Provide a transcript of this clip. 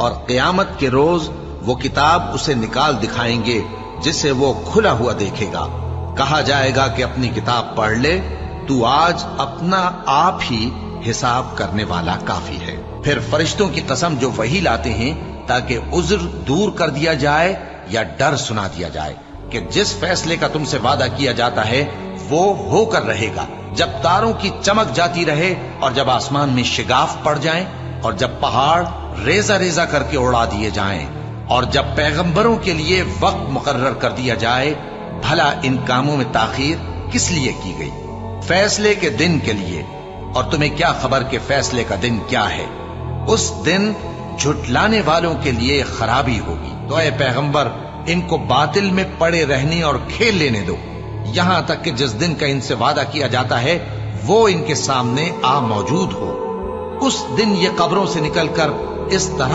اور قیامت کے روز وہ کتاب اسے نکال دکھائیں گے جسے وہ کھلا ہوا دیکھے گا. کہا جائے گا کہ اپنی کتاب پڑھ لے، تو آج اپنا آپ ہی حساب کرنے والا کافی ہے. پھر فرشتوں کی قسم جو وحی لاتے ہیں تاکہ عذر دور کر دیا جائے یا ڈر سنا دیا جائے کہ جس فیصلے کا تم سے وعدہ کیا جاتا ہے وہ ہو کر رہے گا، جب تاروں کی چمک جاتی رہے اور جب آسمان میں شگاف پڑ جائیں اور جب پہاڑ ریزہ ریزہ کر کے اڑا دیے جائیں اور جب پیغمبروں کے لیے وقت مقرر کر دیا جائے. بھلا ان کاموں میں تاخیر کس لیے کی گئی؟ فیصلے کے دن کے لیے. اور تمہیں کیا خبر کہ فیصلے کا دن کیا ہے؟ اس دن جھٹلانے والوں کے لیے خرابی ہوگی. تو اے پیغمبر ان کو باطل میں پڑے رہنے اور کھیل لینے دو یہاں تک کہ جس دن کا ان سے وعدہ کیا جاتا ہے وہ ان کے سامنے موجود ہو. اس دن یہ قبروں سے نکل کر اس طرح